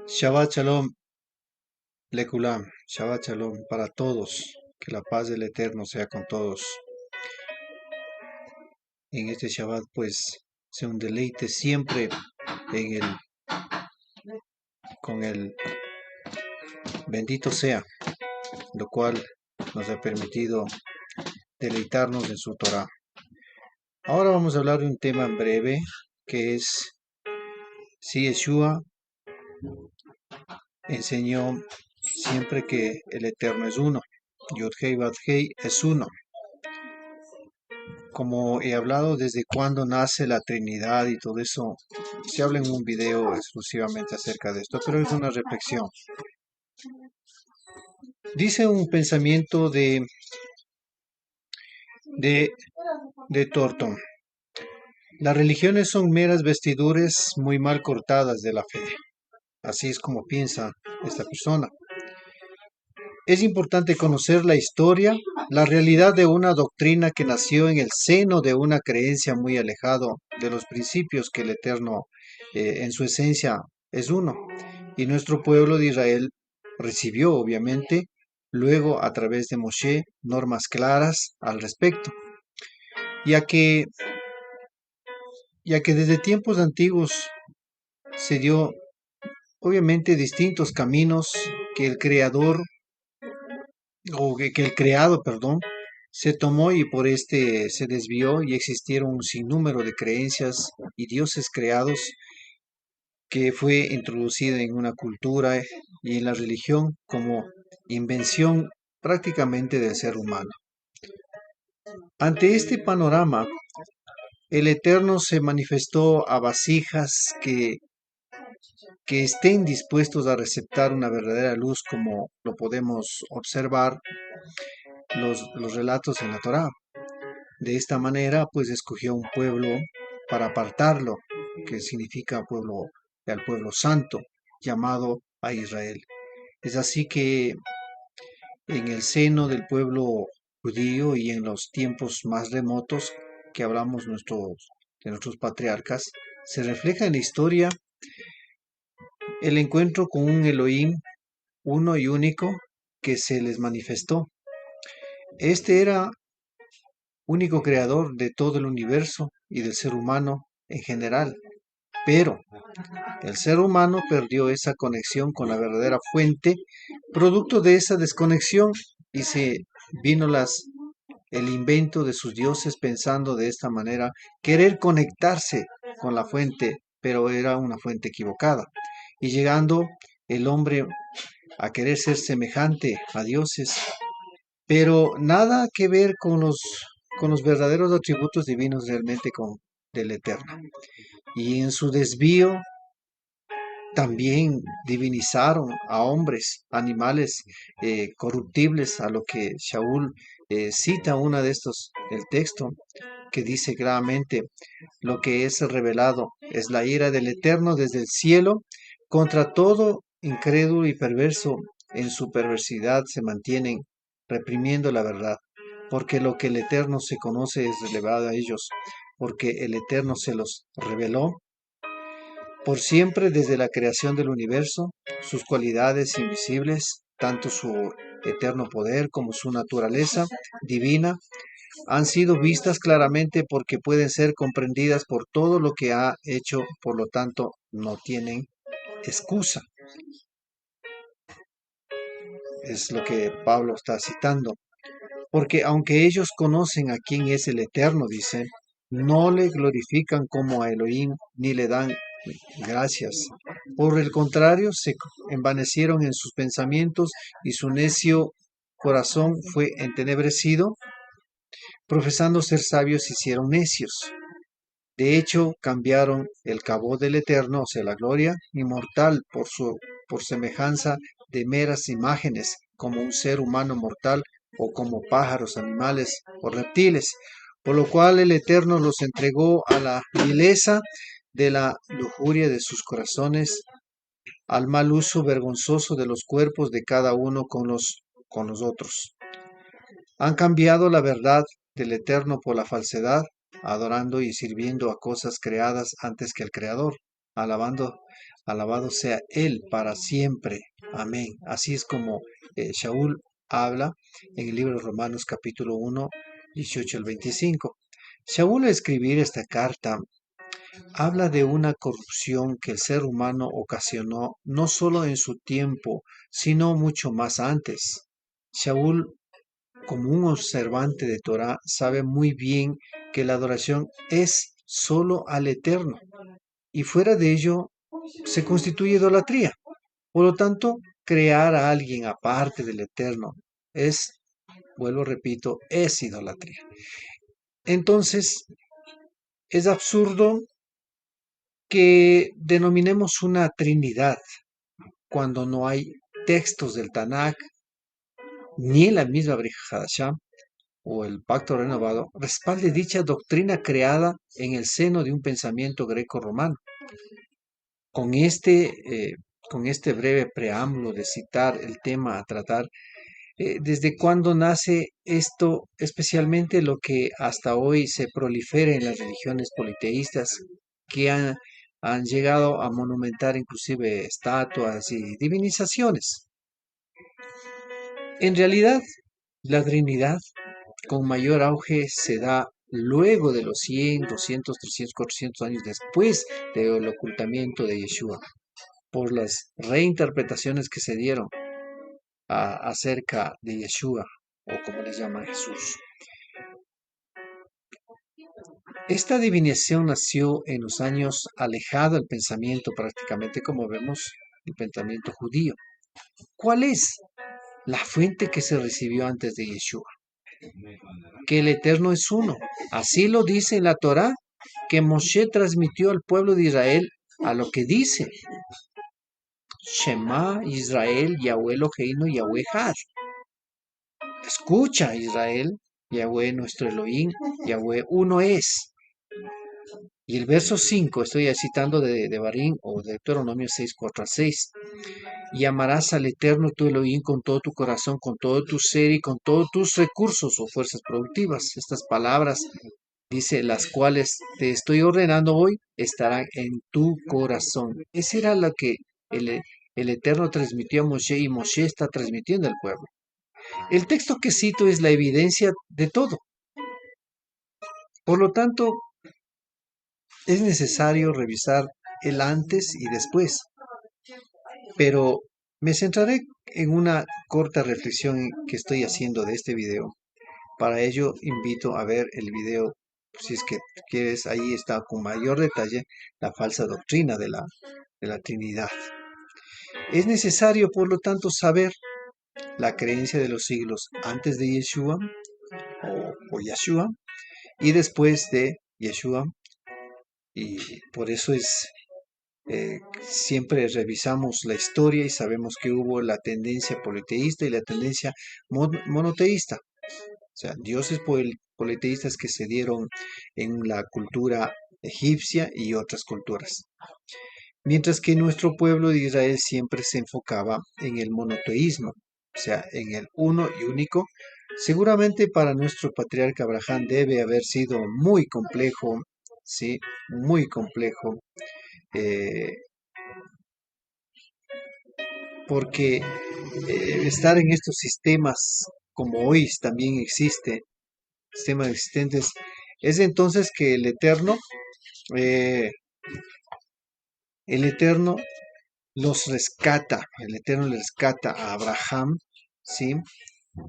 Shabbat Shalom, Lekulam, Shabbat Shalom para todos. Que la paz del Eterno sea con todos. En este Shabbat, pues, sea un deleite siempre en el, con el bendito sea, lo cual nos ha permitido deleitarnos en su Torah. Ahora vamos a hablar de un tema en breve, que es si Yeshua enseñó siempre que el Eterno es uno. Yod-Hei Vav-Hei es uno. Como he hablado desde cuándo nace la Trinidad y todo eso, se habla en un video exclusivamente acerca de esto, pero es una reflexión. Dice un pensamiento de, de Thornton. Las religiones son meras vestiduras muy mal cortadas de la fe. Así es como piensa esta persona. Es importante conocer la historia, la realidad de una doctrina que nació en el seno de una creencia muy alejado de los principios que el Eterno en su esencia es uno. Y nuestro pueblo de Israel recibió, obviamente, luego a través de Moshe, normas claras al respecto, ya que, ya que desde tiempos antiguos se dio, obviamente, distintos caminos que el Creador que el creado, perdón, se tomó y por este se desvió y existieron un sinnúmero de creencias y dioses creados que fue introducida en una cultura y en la religión como invención prácticamente del ser humano. Ante este panorama, el Eterno se manifestó a vasijas que estén dispuestos a receptar una verdadera luz como lo podemos observar los relatos en la Torá. De esta manera, pues escogió un pueblo para apartarlo, que significa pueblo, al pueblo santo, llamado a Israel. Es así que en el seno del pueblo judío y en los tiempos más remotos que hablamos de nuestros patriarcas, se refleja en la historia el encuentro con un Elohim uno y único que se les manifestó. Este era único creador de todo el universo y del ser humano en general. Pero el ser humano perdió esa conexión con la verdadera fuente, producto de esa desconexión, y se vino el invento de sus dioses pensando de esta manera, querer conectarse con la fuente, pero era una fuente equivocada. Y llegando el hombre a querer ser semejante a dioses, pero nada que ver con los verdaderos atributos divinos realmente del Eterno. Y en su desvío también divinizaron a hombres, animales corruptibles, a lo que Shaul cita una de estos, el texto, que dice claramente, lo que es revelado es la ira del Eterno desde el cielo contra todo incrédulo y perverso. En su perversidad se mantienen reprimiendo la verdad, porque lo que el Eterno se conoce es relevado a ellos, porque el Eterno se los reveló por siempre desde la creación del universo. Sus cualidades invisibles, tanto su eterno poder como su naturaleza divina, han sido vistas claramente porque pueden ser comprendidas por todo lo que ha hecho, por lo tanto no tienen excusa. Es lo que Pablo está citando. Porque aunque ellos conocen a quién es el Eterno, dicen, no le glorifican como a Elohim ni le dan gracias. Por el contrario, se envanecieron en sus pensamientos y su necio corazón fue entenebrecido. Profesando ser sabios, se hicieron necios. De hecho, cambiaron el cabo del Eterno, o sea, la gloria inmortal, por semejanza de meras imágenes, como un ser humano mortal o como pájaros, animales o reptiles, por lo cual el Eterno los entregó a la vileza de la lujuria de sus corazones, al mal uso vergonzoso de los cuerpos de cada uno con los otros. Han cambiado la verdad del Eterno por la falsedad, adorando y sirviendo a cosas creadas antes que el Creador. Alabando, alabado sea Él para siempre. Amén. Así es como Shaul habla en el libro de Romanos capítulo 1, 18 al 25. Shaul al escribir esta carta habla de una corrupción que el ser humano ocasionó no solo en su tiempo, sino mucho más antes. Shaul, como un observante de Torah, sabe muy bien que la adoración es solo al Eterno y fuera de ello se constituye idolatría. Por lo tanto, crear a alguien aparte del Eterno es, vuelvo repito, es idolatría. Entonces, es absurdo que denominemos una Trinidad cuando no hay textos del Tanakh ni en la misma Brit Hadashah o el Pacto Renovado respalde dicha doctrina creada en el seno de un pensamiento greco-romano. Con con este breve preámbulo de citar el tema a tratar, ¿desde cuándo nace esto, especialmente lo que hasta hoy se prolifera en las religiones politeístas que han llegado a monumentar inclusive estatuas y divinizaciones? En realidad, la Trinidad con mayor auge se da luego de los 100, 200, 300, 400 años después del ocultamiento de Yeshua, por las reinterpretaciones que se dieron acerca de Yeshua, o como les llaman Jesús. Esta divinación nació en los años alejado del pensamiento, prácticamente como vemos, el pensamiento judío. ¿Cuál es la fuente que se recibió antes de Yeshua? Que el Eterno es uno. Así lo dice en la Torá, que Moshe transmitió al pueblo de Israel a lo que dice: Shema Israel, Yahweh Eloheinu, Yahweh Echad. Escucha, Israel, Yahweh nuestro Elohim, Yahweh uno es. Y el verso 5, estoy citando de Barín o de Deuteronomio 6, 4 a 6. Y amarás al Eterno tu Elohim con todo tu corazón, con todo tu ser y con todos tus recursos o fuerzas productivas. Estas palabras, dice, las cuales te estoy ordenando hoy, estarán en tu corazón. Esa era lo que el Eterno transmitió a Moshe y Moshe está transmitiendo al pueblo. El texto que cito es la evidencia de todo. Por lo tanto, es necesario revisar el antes y después. Pero me centraré en una corta reflexión que estoy haciendo de este video. Para ello, invito a ver el video, si es que quieres, ahí está con mayor detalle la falsa doctrina de la Trinidad. Es necesario, por lo tanto, saber la creencia de los siglos antes de Yeshua o Yeshua y después de Yeshua. Y por eso siempre revisamos la historia y sabemos que hubo la tendencia politeísta y la tendencia monoteísta. O sea, dioses politeístas que se dieron en la cultura egipcia y otras culturas. Mientras que nuestro pueblo de Israel siempre se enfocaba en el monoteísmo, o sea, en el uno y único. Seguramente para nuestro patriarca Abraham debe haber sido muy complejo, sí, muy complejo, eh, porque estar en estos sistemas como hoy también existe, sistemas existentes, es entonces que eh, el Eterno el Eterno le rescata a Abraham, ¿sí?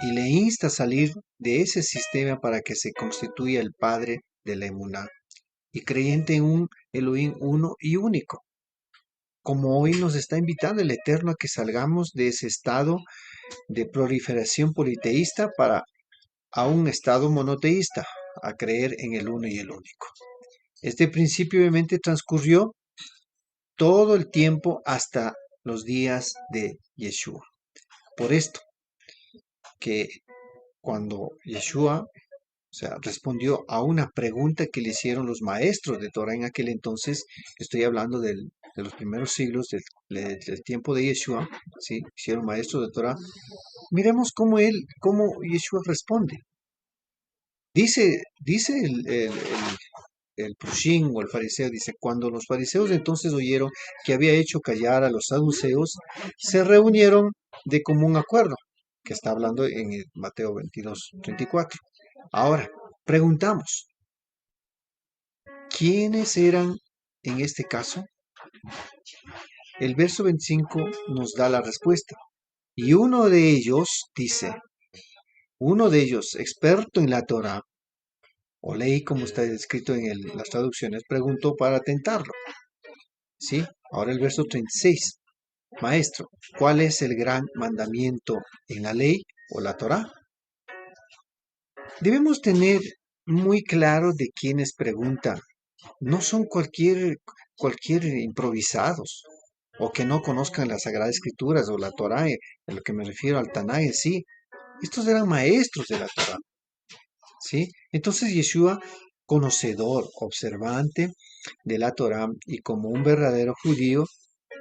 Y le insta a salir de ese sistema para que se constituya el padre de la emuná y creyente en un Elohim uno y único. Como hoy nos está invitando el Eterno a que salgamos de ese estado de proliferación politeísta a un estado monoteísta, a creer en el uno y el único. Este principio obviamente transcurrió todo el tiempo hasta los días de Yeshua. Por esto, que cuando Yeshua, o sea, respondió a una pregunta que le hicieron los maestros de Torah en aquel entonces, estoy hablando de los primeros siglos del tiempo de Yeshua, ¿sí? Hicieron maestros de Torah. Miremos cómo Yeshua responde. Dice el Prushim o el fariseo, dice, cuando los fariseos entonces oyeron que había hecho callar a los saduceos, se reunieron de común acuerdo, que está hablando en el Mateo 22:34. Ahora, preguntamos, ¿quiénes eran en este caso? El verso 25 nos da la respuesta. Y uno de ellos dice, uno de ellos, experto en la Torah, o ley como está escrito en las traducciones, preguntó para tentarlo. ¿Sí? Ahora el verso 36. Maestro, ¿cuál es el gran mandamiento en la ley o la Torah? Debemos tener muy claro de quienes preguntan. No son cualquier improvisados o que no conozcan las Sagradas Escrituras o la Torah, a lo que me refiero al Tanaj en sí. Estos eran maestros de la Torah, ¿sí? Entonces Yeshua, conocedor, observante de la Torah y como un verdadero judío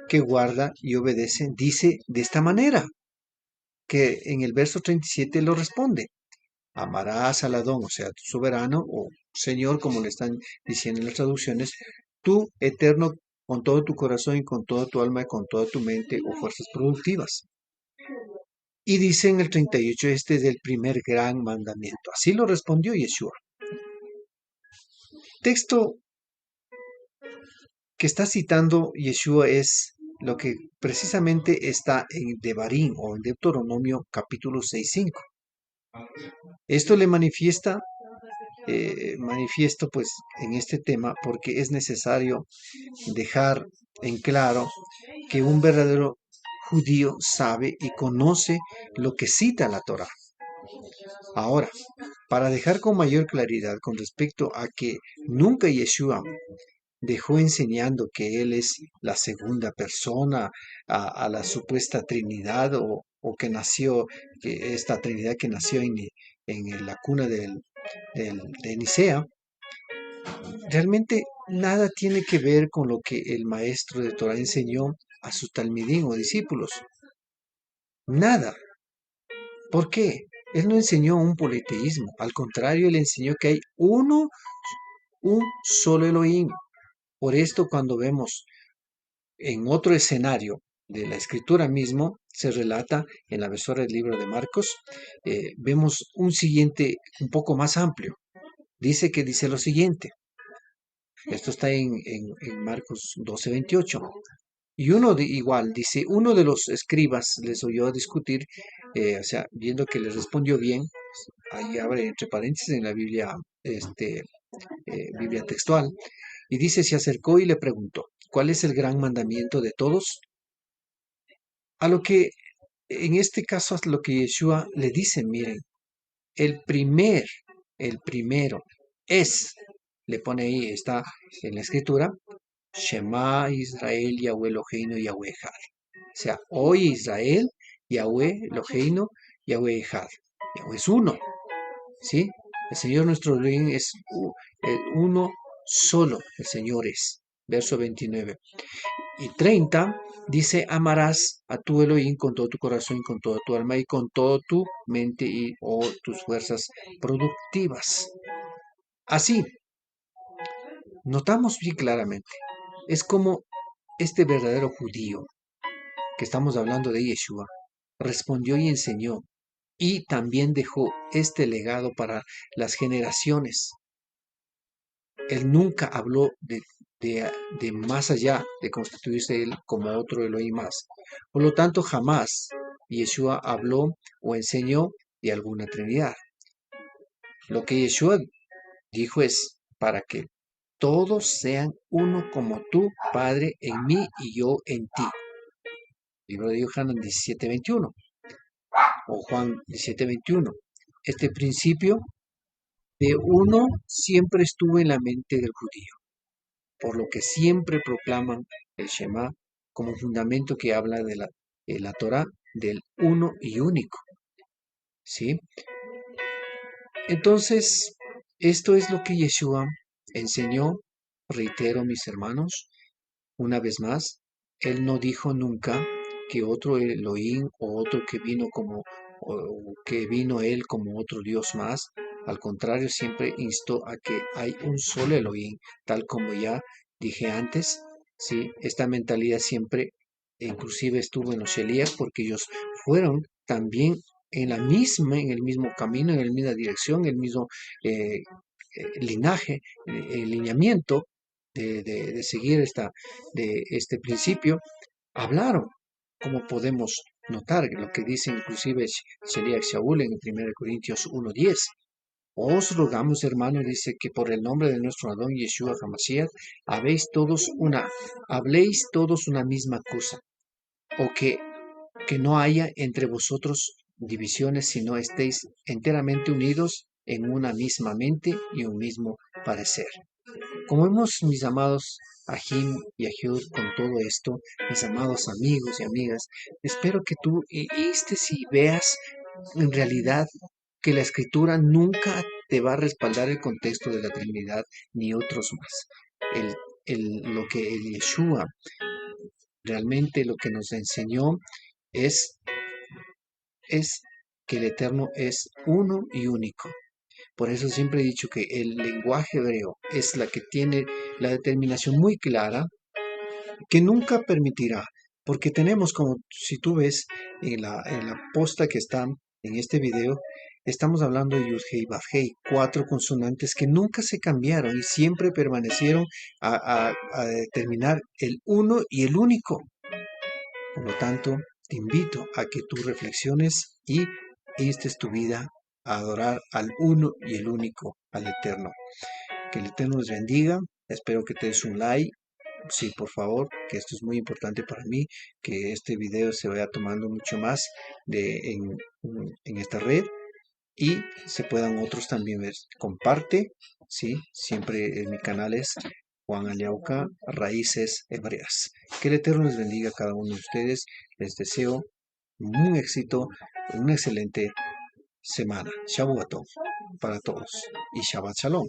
que guarda y obedece, dice de esta manera, que en el verso 37 lo responde. Amarás al Adón, o sea, tu soberano o Señor, como le están diciendo en las traducciones, tú eterno con todo tu corazón y con toda tu alma y con toda tu mente o fuerzas productivas. Y dice en el 38, este es el primer gran mandamiento. Así lo respondió Yeshua. Texto que está citando Yeshua es lo que precisamente está en Devarim o en Deuteronomio capítulo 6:5. Esto le manifiesto pues en este tema porque es necesario dejar en claro que un verdadero judío sabe y conoce lo que cita la Torah. Ahora, para dejar con mayor claridad con respecto a que nunca Yeshua dejó enseñando que Él es la segunda persona a la supuesta Trinidad o que nació, que esta Trinidad que nació en la cuna de Nicea, realmente nada tiene que ver con lo que el maestro de Torah enseñó a sus talmidín o discípulos. Nada. ¿Por qué? Él no enseñó un politeísmo, al contrario, él enseñó que hay un solo Elohim. Por esto, cuando vemos en otro escenario de la escritura mismo, se relata en la versión del libro de Marcos, vemos un siguiente, un poco más amplio. Dice lo siguiente. Esto está en Marcos 12:28. Y igual, dice, uno de los escribas les oyó discutir, o sea, viendo que les respondió bien, ahí abre entre paréntesis en la Biblia, Biblia textual, y dice, se acercó y le preguntó, ¿cuál es el gran mandamiento de todos? A lo que, en este caso, a lo que Yeshua le dice, miren, el primer, el primero es, le pone ahí, está en la escritura, Shema Israel, Yahweh Eloheinu, Yahweh Echad. O sea, oye Israel, Yahweh Eloheinu, Yahweh Echad. Yahweh es uno, ¿sí? El Señor nuestro Elohim es uno solo, el Señor es. Verso 29. Y 30 dice, amarás a tu Elohim con todo tu corazón, con toda tu alma y con toda tu mente y tus fuerzas productivas. Así, notamos bien claramente, es como este verdadero judío, que estamos hablando de Yeshua, respondió y enseñó, y también dejó este legado para las generaciones. Él nunca habló de más allá de constituirse él como otro Elohim más. Por lo tanto, jamás Yeshua habló o enseñó de alguna Trinidad. Lo que Yeshua dijo es para que todos sean uno como tú, Padre, en mí y yo en ti. Libro de Yohanan 17:21 o Juan 17:21. Este principio de uno siempre estuvo en la mente del judío, por lo que siempre proclaman el Shema como fundamento que habla de la Torah del uno y único. ¿Sí? Entonces, esto es lo que Yeshua enseñó, reitero mis hermanos, una vez más, él no dijo nunca que otro Elohim o otro que vino él como otro Dios más, Al contrario, siempre insto a que hay un solo Elohim, tal como ya dije antes, ¿sí? Esta mentalidad siempre, inclusive estuvo en los Sheliach, porque ellos fueron también en el mismo camino, en la misma dirección, el mismo linaje, lineamiento de seguir de este principio, hablaron, como podemos notar, lo que dice inclusive Sheliach Shaul en 1 Corintios 1:10. Os rogamos, hermanos, dice que por el nombre de nuestro Adón Yeshua HaMashiach, habléis todos una misma cosa, o que no haya entre vosotros divisiones, sino estéis enteramente unidos en una misma mente y un mismo parecer. Como vemos, mis amados Ajim y Ahiud, con todo esto, mis amados amigos y amigas, espero que tú estés y veas en realidad que la escritura nunca te va a respaldar el contexto de la Trinidad ni otros más. Lo que el Yeshua realmente lo que nos enseñó es, es que el Eterno es uno y único. Por eso siempre he dicho que el lenguaje hebreo es la que tiene la determinación muy clara, que nunca permitirá, porque tenemos, como si tú ves en la posta que está en este video, estamos hablando de Yud Hei Vav Hei, 4 consonantes que nunca se cambiaron y siempre permanecieron a determinar el uno y el único. Por lo tanto, te invito a que tú reflexiones y instes tu vida a adorar al uno y el único, al Eterno. Que el Eterno les bendiga. Espero que te des un like. Sí, por favor, que esto es muy importante para mí, que este video se vaya tomando mucho más en esta red y se puedan otros también ver. Comparte, sí, siempre en mi canal es Juan Aliauca, Raíces Hebreas. Que el Eterno les bendiga a cada uno de ustedes. Les deseo un éxito, una excelente semana. Shabbat Tov para todos y Shabbat Shalom.